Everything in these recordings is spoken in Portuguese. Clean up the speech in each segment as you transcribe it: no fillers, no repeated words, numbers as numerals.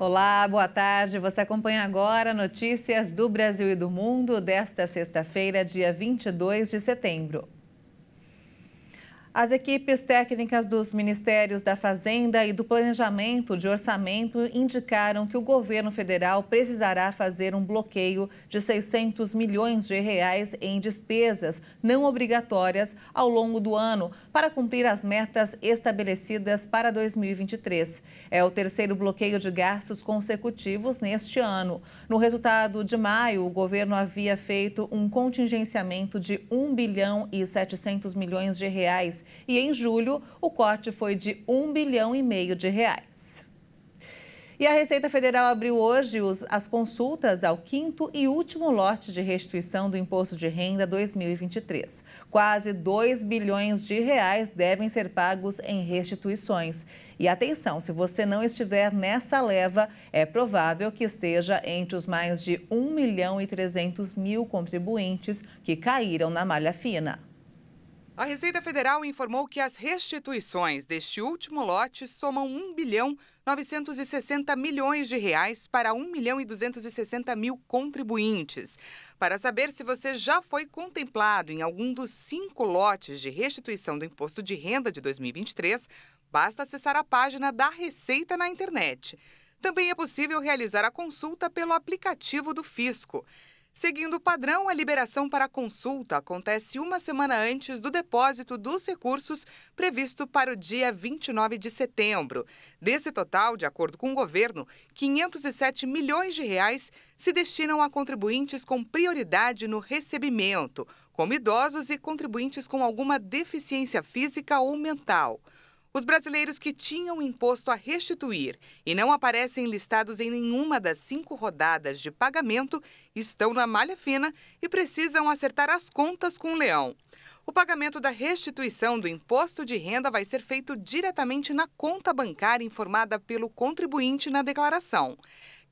Olá, boa tarde. Você acompanha agora notícias do Brasil e do mundo desta sexta-feira, dia 22 de setembro. As equipes técnicas dos Ministérios da Fazenda e do Planejamento de Orçamento indicaram que o governo federal precisará fazer um bloqueio de 600 milhões de reais em despesas não obrigatórias ao longo do ano para cumprir as metas estabelecidas para 2023. É o terceiro bloqueio de gastos consecutivos neste ano. No resultado de maio, o governo havia feito um contingenciamento de 1 bilhão e 700 milhões de reais. E em julho, o corte foi de 1,5 bilhão de reais. E a Receita Federal abriu hoje as consultas ao quinto e último lote de restituição do Imposto de Renda 2023. Quase 2 bilhões de reais devem ser pagos em restituições. E atenção, se você não estiver nessa leva, é provável que esteja entre os mais de 1 milhão e 300 mil contribuintes que caíram na malha fina. A Receita Federal informou que as restituições deste último lote somam 1 bilhão 960 milhões de reais para 1 milhão e 260 mil contribuintes. Para saber se você já foi contemplado em algum dos 5 lotes de restituição do Imposto de Renda de 2023, basta acessar a página da Receita na internet. Também é possível realizar a consulta pelo aplicativo do Fisco. Seguindo o padrão, a liberação para a consulta acontece uma semana antes do depósito dos recursos previsto para o dia 29 de setembro. Desse total, de acordo com o governo, 507 milhões de reais se destinam a contribuintes com prioridade no recebimento, como idosos e contribuintes com alguma deficiência física ou mental. Os brasileiros que tinham imposto a restituir e não aparecem listados em nenhuma das 5 rodadas de pagamento estão na malha fina e precisam acertar as contas com o leão. O pagamento da restituição do imposto de renda vai ser feito diretamente na conta bancária informada pelo contribuinte na declaração.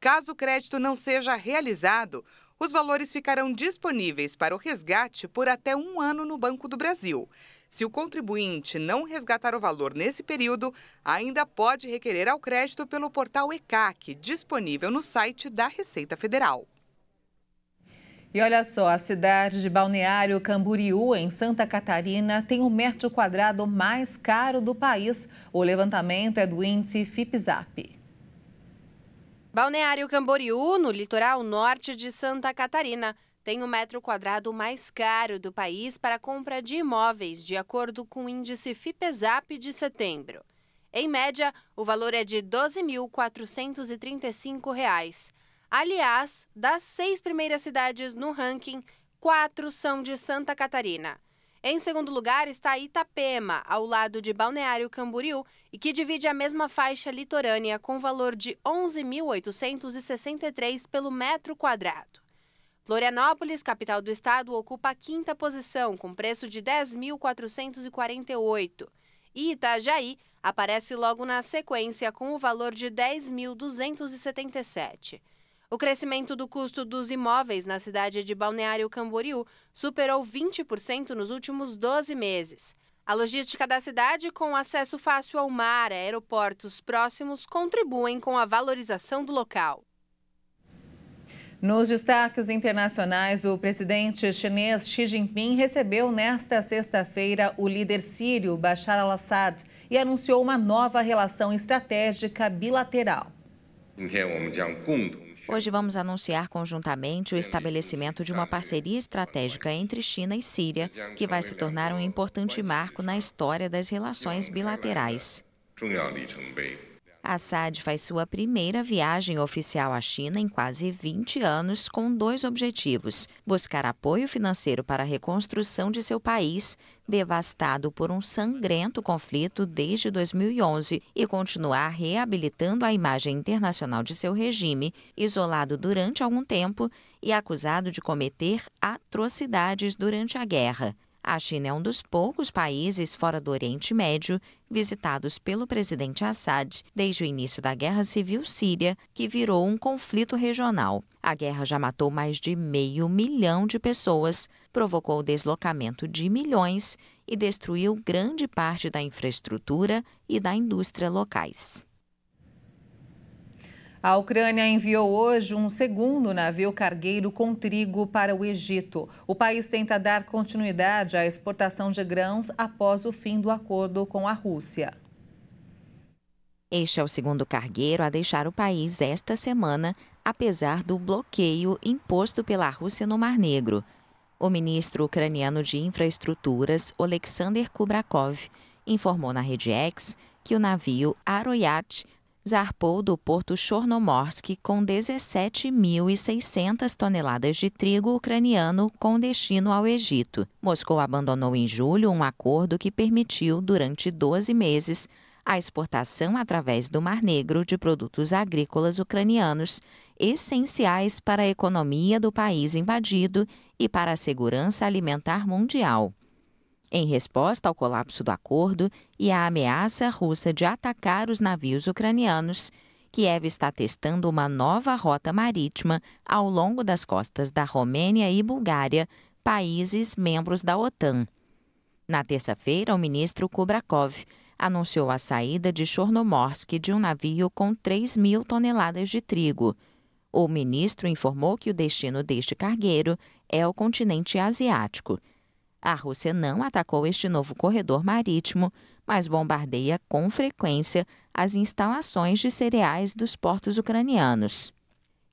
Caso o crédito não seja realizado, os valores ficarão disponíveis para o resgate por até 1 ano no Banco do Brasil. Se o contribuinte não resgatar o valor nesse período, ainda pode requerer ao crédito pelo portal ECAC, disponível no site da Receita Federal. E olha só, a cidade de Balneário Camboriú, em Santa Catarina, tem o metro quadrado mais caro do país. O levantamento é do índice FIPZAP. Balneário Camboriú, no litoral norte de Santa Catarina, tem o metro quadrado mais caro do país para compra de imóveis, de acordo com o índice FIPEZAP de setembro. Em média, o valor é de R$ 12.435. Aliás, das 6 primeiras cidades no ranking, 4 são de Santa Catarina. Em segundo lugar está Itapema, ao lado de Balneário Camboriú, e que divide a mesma faixa litorânea com valor de R$ 11.863 pelo metro quadrado. Florianópolis, capital do estado, ocupa a 5ª posição, com preço de R$ 10.448. E Itajaí aparece logo na sequência, com o valor de R$ 10.277. O crescimento do custo dos imóveis na cidade de Balneário Camboriú superou 20% nos últimos 12 meses. A logística da cidade, com acesso fácil ao mar e aeroportos próximos, contribuem com a valorização do local. Nos destaques internacionais, o presidente chinês Xi Jinping recebeu nesta sexta-feira o líder sírio Bashar al-Assad e anunciou uma nova relação estratégica bilateral. Hoje vamos anunciar conjuntamente o estabelecimento de uma parceria estratégica entre China e Síria, que vai se tornar um importante marco na história das relações bilaterais. Assad faz sua primeira viagem oficial à China em quase 20 anos, com 2 objetivos: buscar apoio financeiro para a reconstrução de seu país, devastado por um sangrento conflito desde 2011, e continuar reabilitando a imagem internacional de seu regime, isolado durante algum tempo e acusado de cometer atrocidades durante a guerra. A China é um dos poucos países fora do Oriente Médio visitados pelo presidente Assad desde o início da Guerra Civil Síria, que virou um conflito regional. A guerra já matou mais de 500 mil de pessoas, provocou o deslocamento de milhões e destruiu grande parte da infraestrutura e da indústria locais. A Ucrânia enviou hoje um segundo navio cargueiro com trigo para o Egito. O país tenta dar continuidade à exportação de grãos após o fim do acordo com a Rússia. Este é o segundo cargueiro a deixar o país esta semana, apesar do bloqueio imposto pela Rússia no Mar Negro. O ministro ucraniano de Infraestruturas, Oleksandr Kubrakov, informou na Rede X que o navio Aroyat zarpou do porto Chornomorsk com 17.600 toneladas de trigo ucraniano com destino ao Egito. Moscou abandonou em julho um acordo que permitiu, durante 12 meses, a exportação através do Mar Negro de produtos agrícolas ucranianos, essenciais para a economia do país invadido e para a segurança alimentar mundial. Em resposta ao colapso do acordo e à ameaça russa de atacar os navios ucranianos, Kiev está testando uma nova rota marítima ao longo das costas da Romênia e Bulgária, países membros da OTAN. Na terça-feira, o ministro Kubrakov anunciou a saída de Chornomorsk de um navio com 3.000 toneladas de trigo. O ministro informou que o destino deste cargueiro é o continente asiático. A Rússia não atacou este novo corredor marítimo, mas bombardeia com frequência as instalações de cereais dos portos ucranianos.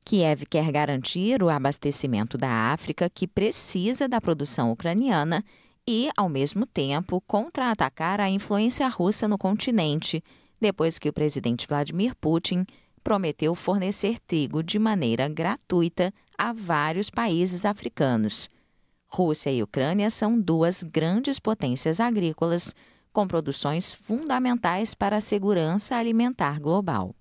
Kiev quer garantir o abastecimento da África, que precisa da produção ucraniana, e, ao mesmo tempo, contra-atacar a influência russa no continente, depois que o presidente Vladimir Putin prometeu fornecer trigo de maneira gratuita a vários países africanos. Rússia e Ucrânia são duas grandes potências agrícolas, com produções fundamentais para a segurança alimentar global.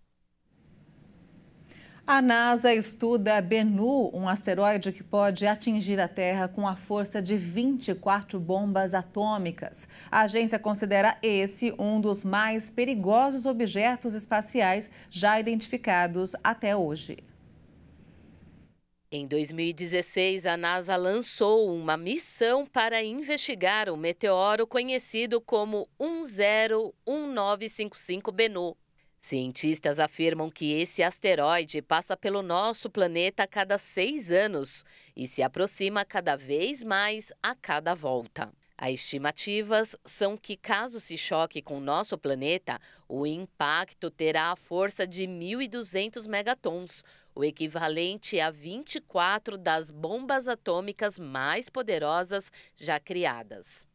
A NASA estuda Bennu, um asteroide que pode atingir a Terra com a força de 24 bombas atômicas. A agência considera esse um dos mais perigosos objetos espaciais já identificados até hoje. Em 2016, a NASA lançou uma missão para investigar o meteoro conhecido como 101955 Bennu. Cientistas afirmam que esse asteroide passa pelo nosso planeta a cada 6 anos e se aproxima cada vez mais a cada volta. As estimativas são que, caso se choque com o nosso planeta, o impacto terá a força de 1.200 megatons, o equivalente a 24 das bombas atômicas mais poderosas já criadas.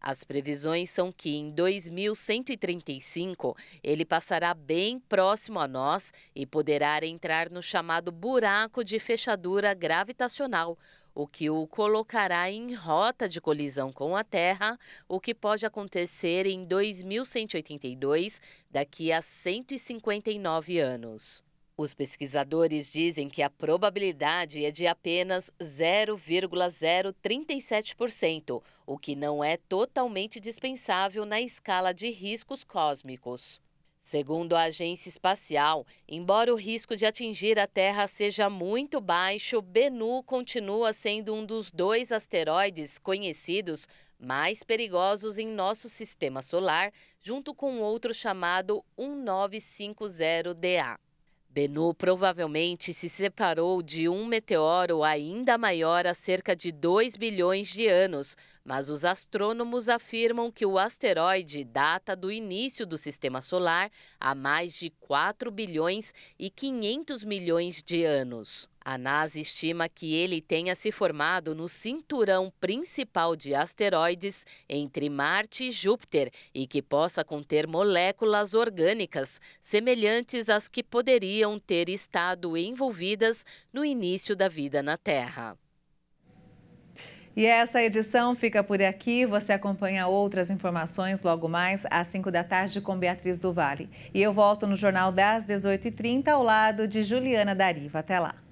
As previsões são que em 2135 ele passará bem próximo a nós e poderá entrar no chamado buraco de fechadura gravitacional, o que o colocará em rota de colisão com a Terra, o que pode acontecer em 2182, daqui a 159 anos. Os pesquisadores dizem que a probabilidade é de apenas 0,037%, o que não é totalmente dispensável na escala de riscos cósmicos. Segundo a agência espacial, embora o risco de atingir a Terra seja muito baixo, Bennu continua sendo um dos 2 asteroides conhecidos mais perigosos em nosso sistema solar, junto com outro chamado 1950DA. Bennu provavelmente se separou de um meteoro ainda maior há cerca de 2 bilhões de anos, mas os astrônomos afirmam que o asteroide data do início do sistema solar há mais de 4 bilhões e 500 milhões de anos. A NASA estima que ele tenha se formado no cinturão principal de asteroides entre Marte e Júpiter e que possa conter moléculas orgânicas semelhantes às que poderiam ter estado envolvidas no início da vida na Terra. E essa edição fica por aqui. Você acompanha outras informações logo mais às 5 da tarde com Beatriz do Vale. E eu volto no Jornal das 18h30 ao lado de Juliana Dariva. Até lá.